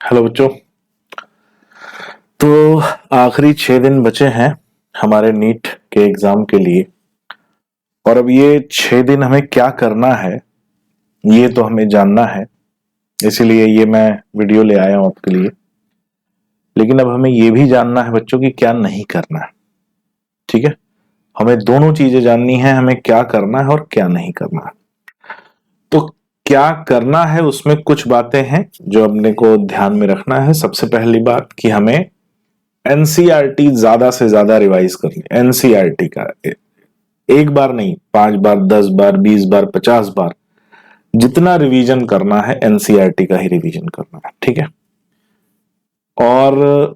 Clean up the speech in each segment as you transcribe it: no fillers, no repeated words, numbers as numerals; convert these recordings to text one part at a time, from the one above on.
Hello बच्चों। तो आखिरी 6 दिन बचे हैं हमारे नीट के एग्जाम के लिए, और अब ये 6 दिन हमें क्या करना है ये तो हमें जानना है, इसीलिए ये मैं वीडियो ले आया हूं आपके लिए। लेकिन अब हमें ये भी जानना है बच्चों कि क्या नहीं करना है। ठीक है, हमें दोनों चीजें जाननी है, हमें क्या करना है और क्या नहीं करना है। तो क्या करना है उसमें कुछ बातें हैं जो अपने को ध्यान में रखना है। सबसे पहली बात कि हमें एनसीईआरटी ज्यादा से ज्यादा रिवाइज करनी। एनसीईआरटी का एक बार नहीं, 5 बार, 10 बार, 20 बार, 50 बार, जितना रिवीजन करना है एनसीईआरटी का ही रिवीजन करना है। ठीक है, और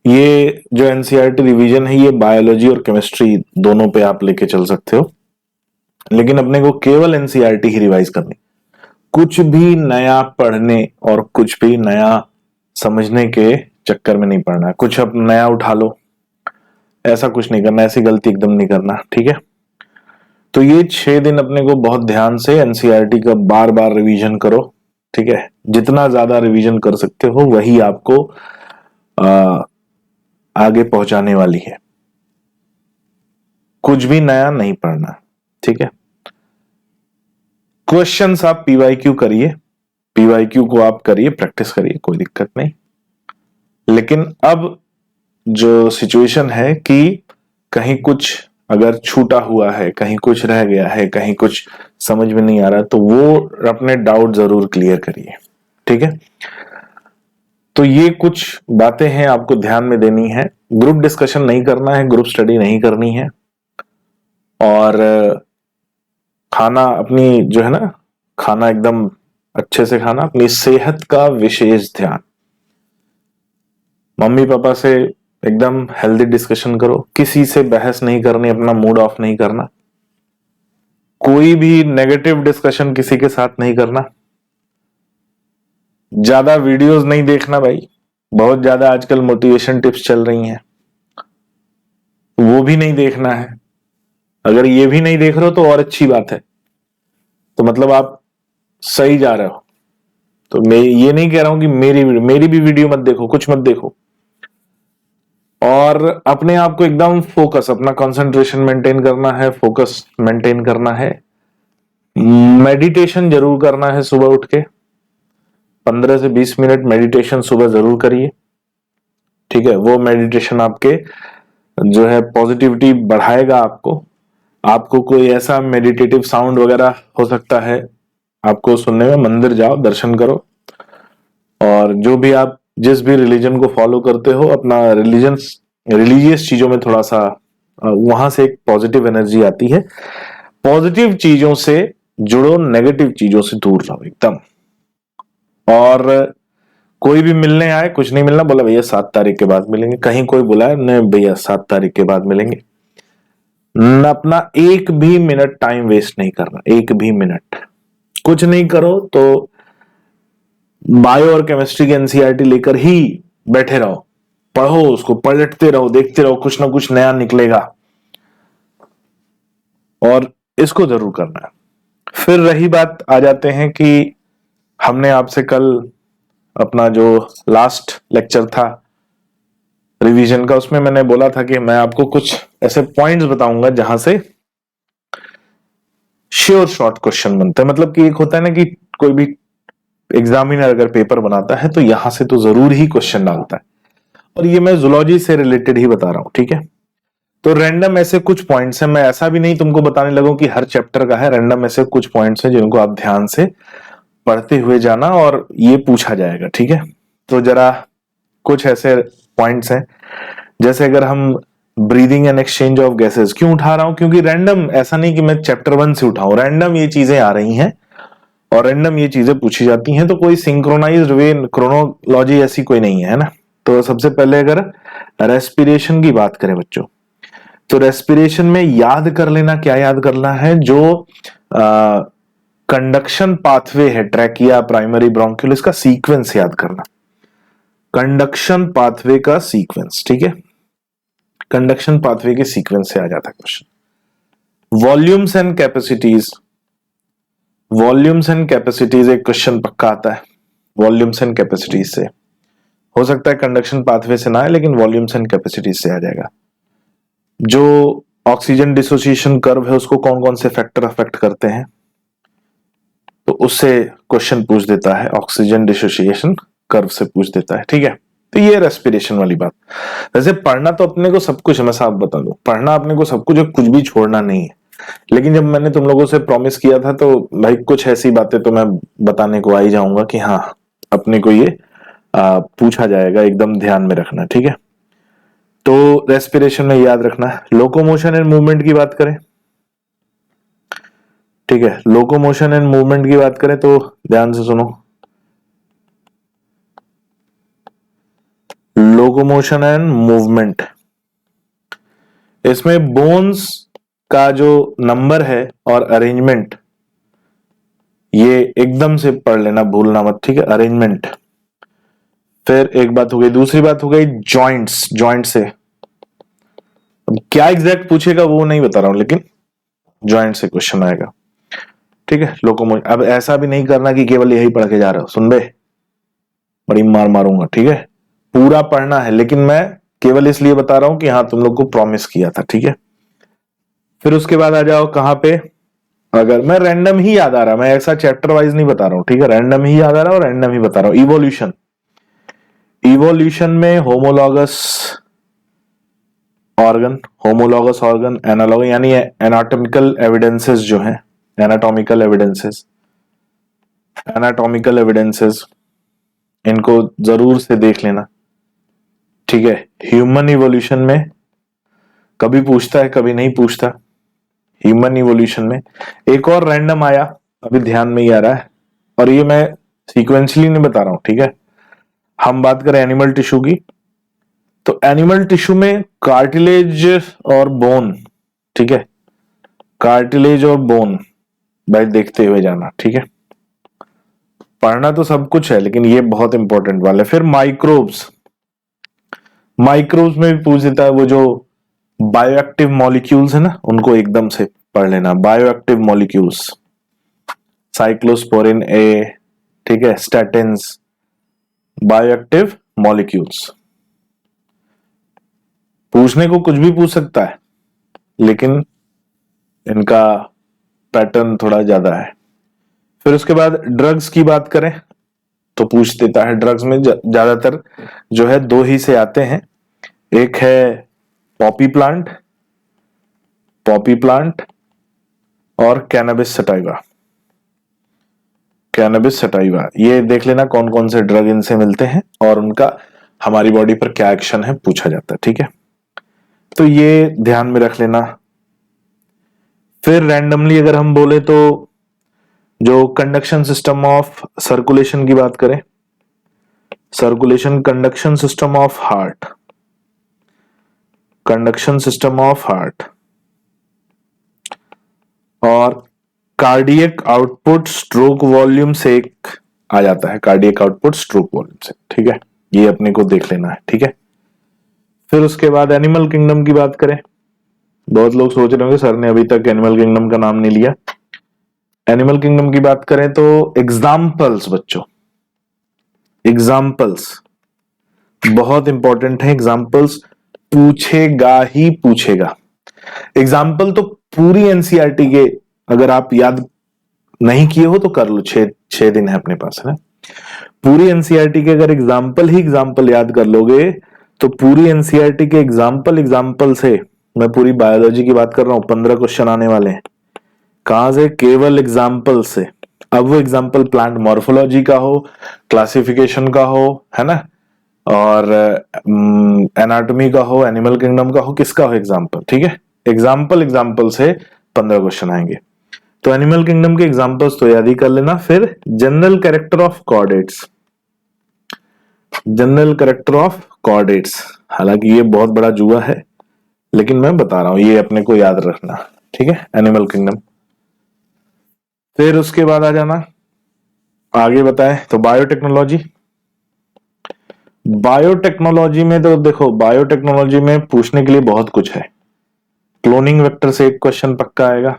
ये जो एनसीईआरटी रिवीजन है ये बायोलॉजी और केमिस्ट्री दोनों पे आप लेके चल सकते हो, लेकिन अपने को केवल एनसीईआरटी ही रिवाइज करनी। कुछ भी नया पढ़ने और कुछ भी नया समझने के चक्कर में नहीं पड़ना है। कुछ अब नया उठा लो, ऐसा कुछ नहीं करना, ऐसी गलती एकदम नहीं करना। ठीक है, तो ये 6 दिन अपने को बहुत ध्यान से एनसीईआरटी का बार बार रिवीजन करो। ठीक है, जितना ज्यादा रिवीजन कर सकते हो वही आपको आगे पहुंचाने वाली है। कुछ भी नया नहीं पढ़ना। ठीक है, क्वेश्चंस आप पीवाईक्यू करिए, पीवाईक्यू को आप करिए, प्रैक्टिस करिए, कोई दिक्कत नहीं। लेकिन अब जो सिचुएशन है कि कहीं कुछ अगर छूटा हुआ है, कहीं कुछ रह गया है, कहीं कुछ समझ में नहीं आ रहा, तो वो अपने डाउट जरूर क्लियर करिए। ठीक है, तो ये कुछ बातें हैं आपको ध्यान में देनी है। ग्रुप डिस्कशन नहीं करना है, ग्रुप स्टडी नहीं करनी है, और खाना अपनी जो है ना, खाना एकदम अच्छे से खाना, अपनी सेहत का विशेष ध्यान। मम्मी पापा से एकदम हेल्दी डिस्कशन करो, किसी से बहस नहीं करनी, अपना मूड ऑफ नहीं करना, कोई भी नेगेटिव डिस्कशन किसी के साथ नहीं करना, ज्यादा वीडियोस नहीं देखना भाई। बहुत ज्यादा आजकल मोटिवेशन टिप्स चल रही हैं, वो भी नहीं देखना है। अगर ये भी नहीं देख रहे हो तो और अच्छी बात है, तो मतलब आप सही जा रहे हो। तो मैं ये नहीं कह रहा हूं कि मेरी भी वीडियो मत देखो, कुछ मत देखो, और अपने आप को एकदम फोकस, अपना कंसंट्रेशन मेंटेन करना है, फोकस मेंटेन करना है। मेडिटेशन जरूर करना है, सुबह उठ के 15 से 20 मिनट मेडिटेशन सुबह जरूर करिए। ठीक है, वो मेडिटेशन आपके जो है पॉजिटिविटी बढ़ाएगा। आपको कोई ऐसा मेडिटेटिव साउंड वगैरह हो सकता है आपको सुनने में, मंदिर जाओ, दर्शन करो, और जो भी आप जिस भी रिलीजन को फॉलो करते हो, अपना रिलीजियस चीजों में थोड़ा सा वहां से एक पॉजिटिव एनर्जी आती है। पॉजिटिव चीजों से जुड़ो, नेगेटिव चीजों से दूर रहो एकदम। और कोई भी मिलने आए, कुछ नहीं मिलना, बोला भैया 7 तारीख के बाद मिलेंगे। कहीं कोई बुलाए, नहीं भैया 7 तारीख के बाद मिलेंगे। न अपना एक भी मिनट टाइम वेस्ट नहीं करना, एक भी मिनट। कुछ नहीं करो तो बायो और केमिस्ट्री की एनसीईआरटी लेकर ही बैठे रहो, पढ़ो, उसको पलटते रहो, देखते रहो, कुछ ना कुछ नया निकलेगा, और इसको जरूर करना है। फिर रही बात, आ जाते हैं कि हमने आपसे कल अपना जो लास्ट लेक्चर था रिवीजन का, उसमें मैंने बोला था कि मैं आपको कुछ ऐसे पॉइंट्स बताऊंगा जहां से श्योर शॉर्ट क्वेश्चन बनते हैं। मतलब कि एक होता है ना कि कोई भी एग्जामिनर अगर पेपर बनाता है तो यहां से तो जरूर ही क्वेश्चन डालता है, और ये मैं जूलॉजी से रिलेटेड ही बता रहा हूं। ठीक है, तो रैंडम ऐसे कुछ पॉइंट्स हैं, मैं ऐसा भी नहीं तुमको बताने लगूं कि हर चैप्टर का है। रैंडम ऐसे कुछ पॉइंट्स हैं जिनको आप ध्यान से पढ़ते हुए जाना, और ये पूछा जाएगा। ठीक है, तो जरा कुछ ऐसे पॉइंट्स हैं, जैसे अगर हम breathing and exchange of gases, क्यों उठा रहा हूं, क्योंकि रैंडम, ऐसा नहीं कि मैं चैप्टर 1 से उठाऊं, रैंडम ये चीजें आ रही हैं और रैंडम ये चीजें पूछी जाती हैं, तो कोई सिंक्रोनाइज्ड वे, क्रोनोलॉजी ऐसी कोई नहीं है ना। तो सबसे पहले अगर रेस्पिरेशन की बात करें बच्चों, तो रेस्पिरेशन में याद कर लेना, क्या याद करना है, जो कंडक्शन पाथवे है, ट्रैकिया, प्राइमरी ब्रोंकियल, इसका सीक्वेंस याद करना। कंडक्शन पाथवे का सीक्वेंस, ठीक है, कंडक्शन पाथवे के सीक्वेंस से आ जाता है question. Volumes and capacities, volumes and capacities एक क्वेश्चन पक्का आता है। वॉल्यूम्स एंड कैपेसिटीज से। हो सकता है कंडक्शन पाथवे से ना आए, लेकिन वॉल्यूम्स एंड कैपेसिटीज से आ जाएगा। जो ऑक्सीजन डिसोसिएशन कर्व है उसको कौन कौन से फैक्टर अफेक्ट करते हैं, तो उससे क्वेश्चन पूछ देता है, ऑक्सीजन डिसोसिएशन कर्व से पूछ देता है। ठीक है, तो ये रेस्पिरेशन वाली बात। वैसे पढ़ना तो अपने को सब कुछ है, मैं साफ बता दूं, पढ़ना अपने को सब कुछ है, कुछ भी छोड़ना नहीं है। लेकिन जब मैंने तुम लोगों से प्रॉमिस किया था तो भाई कुछ ऐसी बातें तो मैं बताने को आ ही जाऊंगा कि हाँ अपने को ये पूछा जाएगा, एकदम ध्यान में रखना। ठीक है, तो रेस्पिरेशन में याद रखना है। लोकोमोशन एंड मूवमेंट की बात करें, ठीक है, लोकोमोशन एंड मूवमेंट की बात करें तो ध्यान से सुनो। लोकोमोशन एंड मूवमेंट, इसमें बोन्स का जो नंबर है और अरेंजमेंट, ये एकदम से पढ़ लेना, भूलना मत। ठीक है, अरेंजमेंट। फिर एक बात हो गई, दूसरी बात हो गई जॉइंट्स। जॉइंट से अब क्या एग्जैक्ट पूछेगा वो नहीं बता रहा हूं, लेकिन जॉइंट से क्वेश्चन आएगा। ठीक है, लोकोमोशन। अब ऐसा भी नहीं करना कि केवल यही पढ़ के जा रहे हो, सुन बे, बड़ी मार मारूंगा। ठीक है, पूरा पढ़ना है, लेकिन मैं केवल इसलिए बता रहा हूं कि हाँ तुम लोग को प्रॉमिस किया था। ठीक है, फिर उसके बाद आ जाओ कहां पे, अगर मैं रैंडम ही याद आ रहा, मैं ऐसा चैप्टर वाइज नहीं बता रहा हूं। ठीक है, रैंडम ही याद आ रहा और रैंडम ही बता रहा हूं। इवोल्यूशन, इवोल्यूशन में homologous organ, homologous organ, analog यानी एनाटॉमिकल एविडेंसेस जो हैं, एनाटॉमिकल एविडेंसेस, एनाटॉमिकल एविडेंसेस इनको जरूर से देख लेना। ठीक है, ह्यूमन इवोल्यूशन में कभी पूछता है कभी नहीं पूछता। ह्यूमन इवोल्यूशन में एक और रैंडम आया, अभी ध्यान में ही आ रहा है, और ये मैं सीक्वेंशियली नहीं बता रहा हूं। ठीक है, हम बात करें एनिमल टिश्यू की, तो एनिमल टिश्यू में कार्टिलेज और बोन। ठीक है, कार्टिलेज और बोन भाई देखते हुए जाना। ठीक है, पढ़ना तो सब कुछ है, लेकिन ये बहुत इंपॉर्टेंट वाला है। फिर माइक्रोब्स, माइक्रोब्स में भी पूछ देता है, वो जो बायोएक्टिव मॉलिक्यूल्स है ना, उनको एकदम से पढ़ लेना। बायोएक्टिव मॉलिक्यूल्स, साइक्लोस्पोरिन ए, ठीक है, स्टैटिन्स, बायोएक्टिव मॉलिक्यूल्स। पूछने को कुछ भी पूछ सकता है, लेकिन इनका पैटर्न थोड़ा ज्यादा है। फिर उसके बाद ड्रग्स की बात करें तो पूछ देता है। ड्रग्स में ज्यादातर जो है दो ही से आते हैं, एक है पॉपी प्लांट, पॉपी प्लांट, और कैनबिस सटाइवा। कैनबिस सटाइवा, ये देख लेना कौन कौन से ड्रग इनसे मिलते हैं और उनका हमारी बॉडी पर क्या एक्शन है पूछा जाता है। ठीक है, तो ये ध्यान में रख लेना। फिर रैंडमली अगर हम बोले तो जो कंडक्शन सिस्टम ऑफ सर्कुलेशन की बात करें, circulation, conduction system of heart, conduction system of heart, और कार्डियक आउटपुट स्ट्रोक वॉल्यूम से एक आ जाता है, कार्डियक आउटपुट स्ट्रोक वॉल्यूम से। ठीक है, ये अपने को देख लेना है। ठीक है, फिर उसके बाद एनिमल किंगडम की बात करें, बहुत लोग सोच रहे होंगे सर ने अभी तक एनिमल किंगडम का नाम नहीं लिया। एनिमल किंगडम की बात करें तो एग्जाम्पल्स बच्चों, एग्जाम्पल्स बहुत इंपॉर्टेंट है। एग्जाम्पल्स पूछेगा ही पूछेगा। एग्जाम्पल तो पूरी एनसीईआरटी के अगर आप याद नहीं किए हो तो कर लो, 6 दिन है अपने पास, है ना। पूरी एनसीईआरटी के अगर एग्जाम्पल ही एग्जाम्पल याद कर लोगे तो पूरी एनसीईआरटी के एग्जाम्पल से, मैं पूरी बायोलॉजी की बात कर रहा हूं, 15 क्वेश्चन आने वाले हैं। कहां से? केवल एग्जाम्पल से। अब वो एग्जाम्पल प्लांट मॉर्फोलॉजी का हो, क्लासिफिकेशन का हो, है ना, और एनाटॉमी का हो, एनिमल किंगडम का हो, किसका हो एग्जाम्पल। ठीक है, एग्जाम्पल से 15 क्वेश्चन आएंगे। तो एनिमल किंगडम के एग्जाम्पल्स तो याद ही कर लेना। फिर general character of chordates, general character of chordates, हालांकि ये बहुत बड़ा जुआ है, लेकिन मैं बता रहा हूं, ये अपने को याद रखना। ठीक है, एनिमल किंगडम। फिर उसके बाद आ जाना आगे बताएं तो बायोटेक्नोलॉजी। बायोटेक्नोलॉजी में तो देखो, बायोटेक्नोलॉजी में पूछने के लिए बहुत कुछ है। क्लोनिंग वेक्टर से एक क्वेश्चन पक्का आएगा,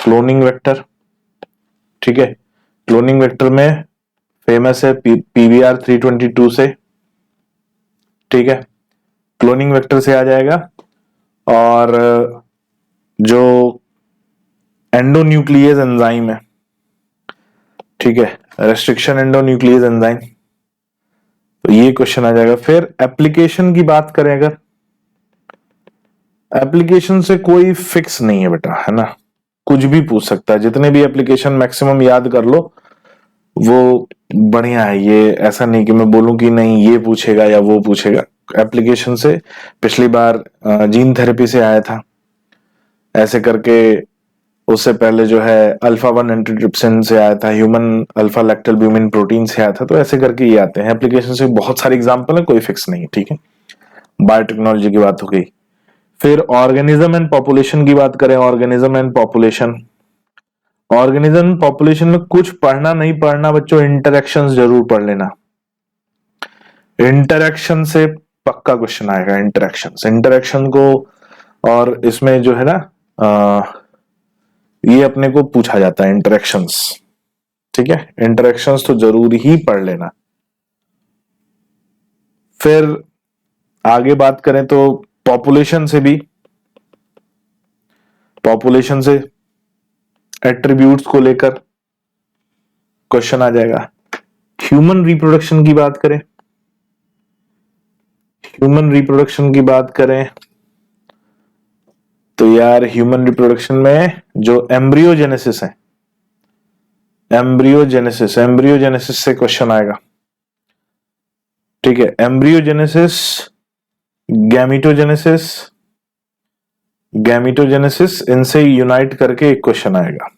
क्लोनिंग वेक्टर। ठीक है, क्लोनिंग वेक्टर में फेमस है PBR 322 से, ठीक है, क्लोनिंग वेक्टर से आ जाएगा। और जो एंडोन्यूक्लियस एंजाइम है, ठीक है, रेस्ट्रिक्शन एंडोन्यूक्लियस एंजाइम, तो ये क्वेश्चन आ जाएगा। फिर एप्लीकेशन की बात करें अगर, एप्लीकेशन से कोई फिक्स नहीं है बेटा, है ना, कुछ भी पूछ सकता है, जितने भी एप्लीकेशन मैक्सिमम याद कर लो वो बढ़िया है। ये ऐसा नहीं कि मैं बोलूं कि नहीं ये पूछेगा या वो पूछेगा। एप्लीकेशन से पिछली बार जीन थेरेपी से आया था, ऐसे करके उससे पहले जो है अल्फा 1 एंटीट्रिप्सिन से आया था, ह्यूमन अल्फा लैक्टोल्ब्यूमिन प्रोटीन से आया था। तो ऐसे करके ये आते हैं एप्लीकेशन से, बहुत सारे एग्जांपल है, कोई फिक्स नहीं है, ठीक है। बायोटेक्नोलॉजी की बात हो गई। फिर ऑर्गेनिज्म एंड पॉपुलेशन की बात करें, organism and population, organism population में कुछ पढ़ना नहीं पढ़ना बच्चों, इंटरेक्शंस जरूर पढ़ लेना। इंटरेक्शन से पक्का क्वेश्चन आएगा, इंटरेक्शन को, और इसमें जो है ना ये अपने को पूछा जाता है इंटरेक्शंस, ठीक है, इंटरेक्शंस तो जरूर ही पढ़ लेना। फिर आगे बात करें तो पॉपुलेशन से एट्रीब्यूट्स को लेकर क्वेश्चन आ जाएगा। ह्यूमन रिप्रोडक्शन की बात करें, तो यार ह्यूमन रिप्रोडक्शन में जो एम्ब्रियोजेनेसिस है, एम्ब्रियोजेनेसिस से क्वेश्चन आएगा, ठीक है। एम्ब्रियोजेनेसिस, गैमिटोजेनेसिस, इनसे यूनाइट करके एक क्वेश्चन आएगा।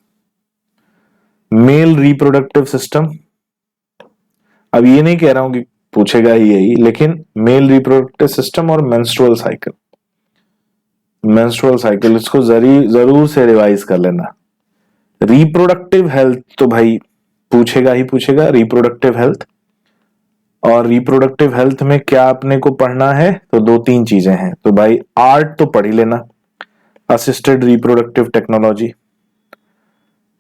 मेल रिप्रोडक्टिव सिस्टम, अब ये नहीं कह रहा हूं कि पूछेगा ही यही, लेकिन मेल रिप्रोडक्टिव सिस्टम और मेंस्ट्रुअल साइकिल इसको जरूर से रिवाइज कर लेना। रिप्रोडक्टिव हेल्थ तो भाई पूछेगा ही पूछेगा, रिप्रोडक्टिव हेल्थ। और रिप्रोडक्टिव हेल्थ में क्या अपने को पढ़ना है, तो 2-3 चीजें हैं। तो भाई आर्ट तो पढ़ ही लेना, असिस्टेड रिप्रोडक्टिव टेक्नोलॉजी,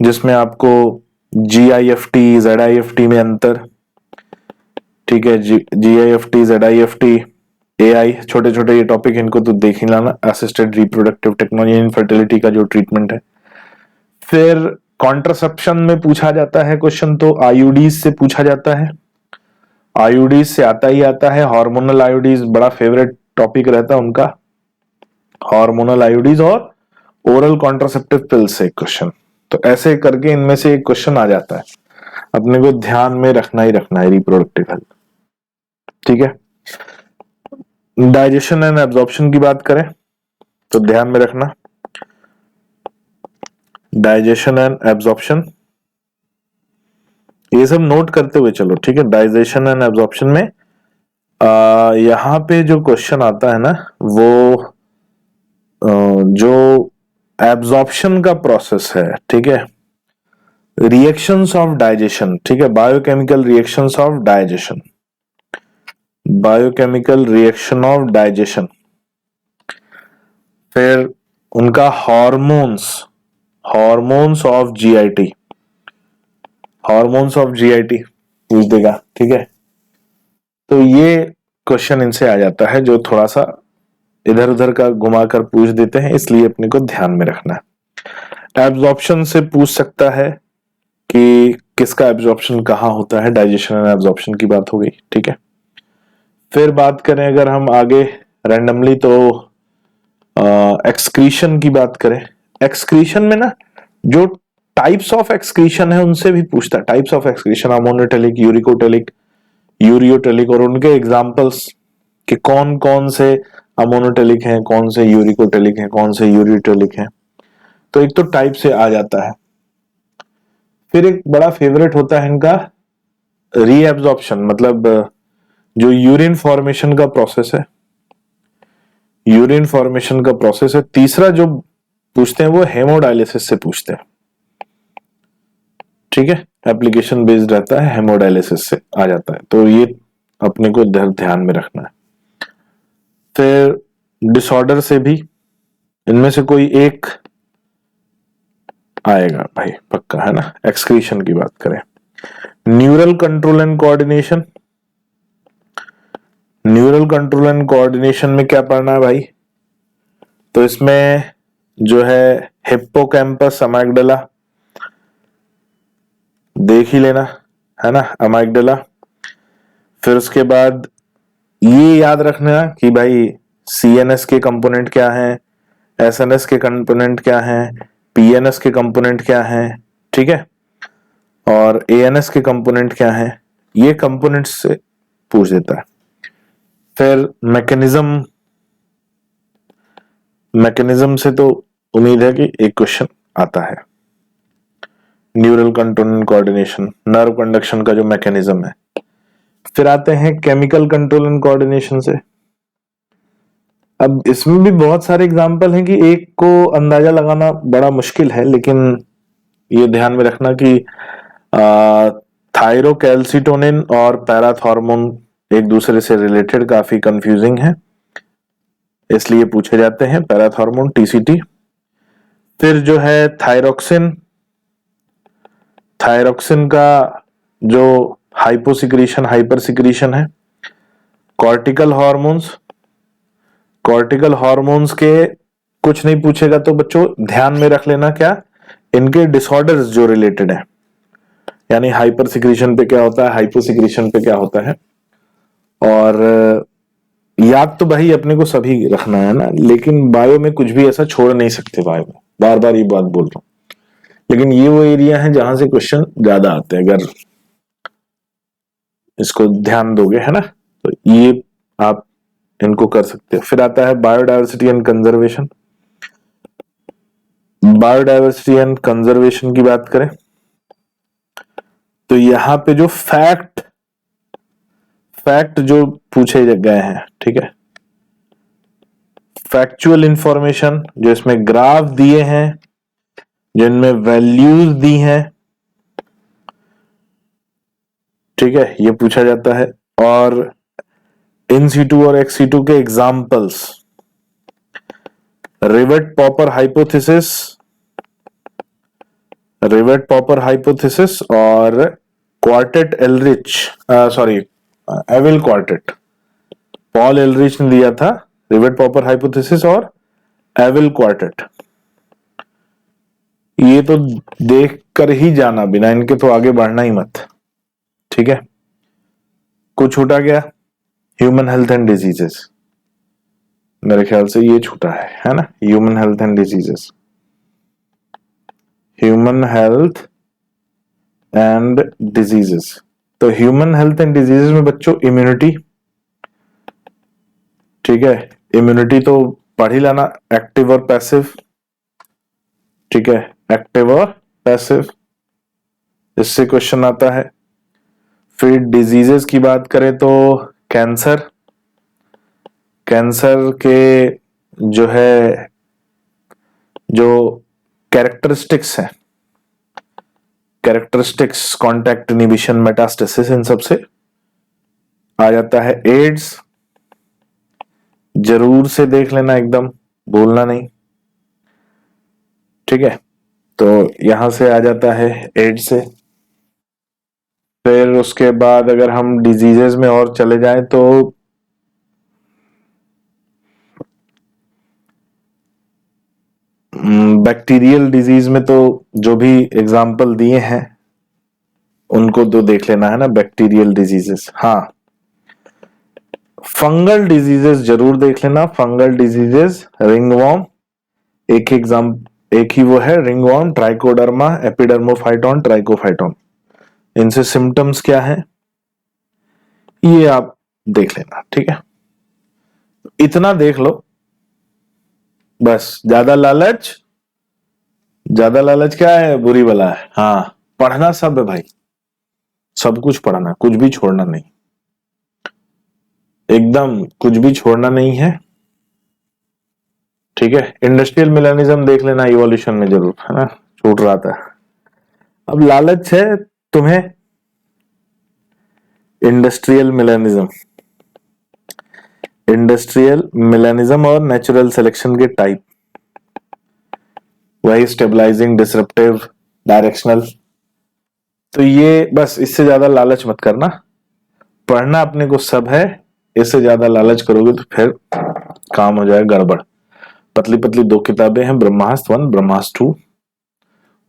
जिसमें आपको GIFT ZIFT में अंतर, ठीक है, GIFT ZIFT AI, छोटे छोटे ये टॉपिक, इनको तो देख ही लाना। असिस्टेड रिप्रोडक्टिव टेक्नोलॉजी, इनफर्टिलिटी का जो ट्रीटमेंट है। फिर कॉन्ट्रासेप्शन में पूछा जाता है क्वेश्चन, तो IUDs से पूछा जाता है, IUDs से आता ही आता है। हार्मोनल IUDs बड़ा फेवरेट टॉपिक रहता है उनका, हार्मोनल IUDs और ओरल कॉन्ट्रासेप्टिव पिल्स से क्वेश्चन। तो ऐसे करके इनमें से एक क्वेश्चन आ जाता है, अपने को ध्यान में रखना ही रखना है रिप्रोडक्टिव हेल्थ, ठीक है। डाइजेशन एंड एब्जॉर्प्शन की बात करें तो ध्यान में रखना, डाइजेशन एंड एब्जॉर्प्शन, ये सब नोट करते हुए चलो, ठीक है। डाइजेशन एंड एब्जॉर्प्शन में यहां पे जो क्वेश्चन आता है ना, वो जो एब्जॉर्प्शन का प्रोसेस है, ठीक है, रिएक्शंस ऑफ डाइजेशन, ठीक है, biochemical reactions of digestion, biochemical reaction of digestion. फिर उनका हॉर्मोन्स ऑफ GIT पूछ देगा, ठीक है। तो ये क्वेश्चन इनसे आ जाता है, जो थोड़ा सा इधर उधर का घुमाकर पूछ देते हैं, इसलिए अपने को ध्यान में रखना है। एब्जॉर्प्शन से पूछ सकता है कि किसका एब्जॉर्प्शन कहाँ होता है, डाइजेशन एंड एब्जॉर्प्शन की बात हो गई, ठीक है। फिर बात करें अगर हम आगे रैंडमली, तो एक्सक्रीशन की बात करें, एक्सक्रीशन में ना जो टाइप्स ऑफ एक्सक्रीशन है उनसे भी पूछता है। Types of excretion, ammonotelic, uricotelic, ureotelic, और उनके एग्जांपल्स कि कौन कौन से अमोनोटेलिक हैं, कौन से यूरिकोटेलिक हैं, कौन से यूरियोटेलिक हैं। तो एक तो टाइप से आ जाता है। फिर एक बड़ा फेवरेट होता है इनका रीएब्जॉर्प्शन, मतलब जो यूरिन फॉर्मेशन का प्रोसेस है, तीसरा जो पूछते हैं वो हेमोडायलिसिस से पूछते हैं, ठीक है, एप्लीकेशन बेस्ड रहता है, हेमोडायलिसिस से आ जाता है। तो ये अपने को ध्यान में रखना है। फिर डिसऑर्डर से भी इनमें से कोई एक आएगा भाई, पक्का है ना। एक्सक्रीशन की बात करें, neural control and coordination, neural control and coordination में क्या पढ़ना है भाई? तो इसमें जो है हिप्पोकैम्पस, अमाइगडाला देख ही लेना है ना, अमाइगडाला। फिर उसके बाद ये याद रखना कि भाई सीएनएस के कंपोनेंट क्या हैं, एसएनएस के कंपोनेंट क्या हैं, पीएनएस के कंपोनेंट क्या हैं, ठीक है, और एएनएस के कंपोनेंट क्या हैं, ये कंपोनेंट्स से पूछ देता है। फिर मैकेनिज्म से तो उम्मीद है कि एक क्वेश्चन आता है। Neural control and coordination, nerve conduction का जो मैकेनिज्म है। फिर आते हैं केमिकल कंट्रोल एंड कोऑर्डिनेशन से। अब इसमें भी बहुत सारे एग्जाम्पल हैं कि एक को अंदाजा लगाना बड़ा मुश्किल है, लेकिन ये ध्यान में रखना कि थायरोकैल्सिटोनिन और पैराथॉर्मोन एक दूसरे से रिलेटेड काफी कंफ्यूजिंग है, इसलिए पूछे जाते हैं पैराथॉर्मोन, टीसीटी। फिर जो है थायरोक्सिन, थायरोक्सिन का जो हाइपोसिक्रीशन हाइपर सिक्रीशन है। कॉर्टिकल हार्मोन्स, कॉर्टिकल हार्मोन्स के कुछ नहीं पूछेगा तो बच्चों ध्यान में रख लेना क्या, इनके डिसऑर्डर्स जो रिलेटेड है, यानी हाइपर सिक्रीशन पे क्या होता है, हाइपोसिक्रीशन पे क्या होता है। और याद तो भाई अपने को सभी रखना है ना, लेकिन बायो में कुछ भी ऐसा छोड़ नहीं सकते, बायो में बार बार ये बात बोल रहा हूं, लेकिन ये वो एरिया है जहां से क्वेश्चन ज्यादा आते हैं, अगर इसको ध्यान दोगे, है ना, तो ये आप इनको कर सकते हो। फिर आता है biodiversity and conservation. Biodiversity and conservation की बात करें तो यहां पे जो फैक्ट जो पूछे गए हैं, ठीक है, फैक्चुअल इंफॉर्मेशन जो इसमें ग्राफ दिए हैं, जिनमें वैल्यूज दी हैं, ठीक है, ये पूछा जाता है। और इन सीटू और एक्स सीटू के examples, rivet popper hypothesis, rivet popper hypothesis और quartet Ehrlich, sorry evil quartet, Paul Ehrlich ने दिया था रिवेट पॉपर हाइपोथेसिस और एविल क्वार्टेट। ये तो देख कर ही जाना, बिना इनके तो आगे बढ़ना ही मत, ठीक है। कुछ छूटा गया, ह्यूमन हेल्थ एंड डिजीजेस, मेरे ख्याल से ये छूटा है ना, human health and diseases, human health and diseases. तो ह्यूमन हेल्थ एंड डिजीजेस में बच्चों इम्यूनिटी, ठीक है, इम्यूनिटी तो पढ़ ही लेना, एक्टिव और पैसिव, ठीक है, एक्टिव और पैसिव, इससे क्वेश्चन आता है। फिर डिजीजेस की बात करें तो कैंसर, कैंसर के जो है जो कैरेक्टरिस्टिक्स हैं, कैरेक्टरिस्टिक्स, कॉन्टैक्ट इनहिबिशन, मेटास्टेसिस, इन सब से आ जाता है। एड्स जरूर से देख लेना, एकदम भूलना नहीं, ठीक है, तो यहां से आ जाता है एड्स से। फिर उसके बाद अगर हम डिजीजेस में और चले जाएं तो बैक्टीरियल डिजीज में तो जो भी एग्जाम्पल दिए हैं उनको तो देख लेना है ना, बैक्टीरियल डिजीजेस। हाँ, फंगल डिजीजेस जरूर देख लेना, फंगल डिजीजेस, रिंगवॉर्म एक ही वो है, रिंगवॉर्म, ट्राइकोडर्मा, एपिडर्मोफाइटॉन, ट्राइकोफाइटॉन, इनसे सिम्टम्स क्या है ये आप देख लेना, ठीक है, इतना देख लो बस। ज्यादा लालच क्या है, बुरी बला है। हाँ, पढ़ना सब है भाई, सब कुछ पढ़ना, कुछ भी छोड़ना नहीं, एकदम कुछ भी छोड़ना नहीं है, ठीक है। इंडस्ट्रियल मिलेनिज्म देख लेना इवोल्यूशन में जरूर, है ना, छूट रहा था। अब लालच है तुम्हें, इंडस्ट्रियल मिलेनिज्म और नेचुरल सिलेक्शन के टाइप, वही स्टेबलाइजिंग, डिसरप्टिव, डायरेक्शनल, तो ये बस, इससे ज्यादा लालच मत करना। पढ़ना अपने को सब है, इससे ज्यादा लालच करोगे तो फिर काम हो जाएगा गड़बड़। पतली पतली 2 किताबें हैं, ब्रह्मास्त्र 1, ब्रह्मास्त्र 2।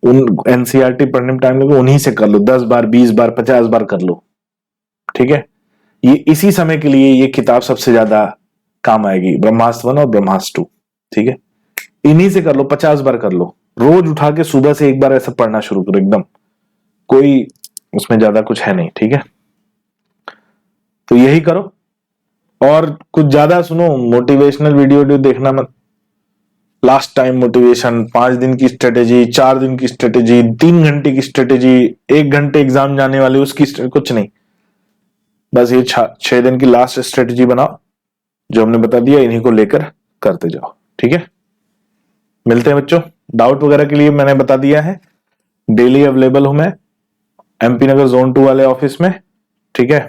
उन एनसीईआरटी पढ़ने में टाइम लगे, उन्हीं से कर लो, 10 बार, 20 बार, 50 बार कर लो। ठीक है, ये इसी समय के लिए ये किताब सबसे ज्यादा काम आएगी, ब्रह्मास्त्र 1 और ब्रह्मास्त्र 2। ठीक है, इन्हीं से कर लो, 50 बार कर लो। रोज उठा के सुबह से एक बार ऐसा पढ़ना शुरू करो, एकदम कोई उसमें ज्यादा कुछ है नहीं। ठीक है, तो यही करो। और कुछ ज्यादा सुनो, मोटिवेशनल वीडियो देखना मत। लास्ट टाइम मोटिवेशन, 5 दिन की स्ट्रेटेजी, 4 दिन की स्ट्रेटेजी, 3 घंटे की स्ट्रेटेजी, 1 घंटे एग्जाम जाने वाले उसकी कुछ नहीं। बस ये 6 दिन की लास्ट स्ट्रेटेजी बनाओ, जो हमने बता दिया, इन्हीं को लेकर करते जाओ। ठीक है, मिलते हैं बच्चों। डाउट वगैरह के लिए मैंने बता दिया है, डेली अवेलेबल हूं मैं एमपी नगर जोन 2 वाले ऑफिस में। ठीक है,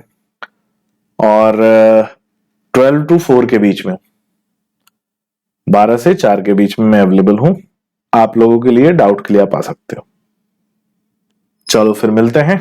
और 12 to 4 के बीच में, 12 से 4 के बीच में मैं अवेलेबल हूं। आप लोगों के लिए डाउट के लिए आप आ सकते हो। चलो फिर मिलते हैं।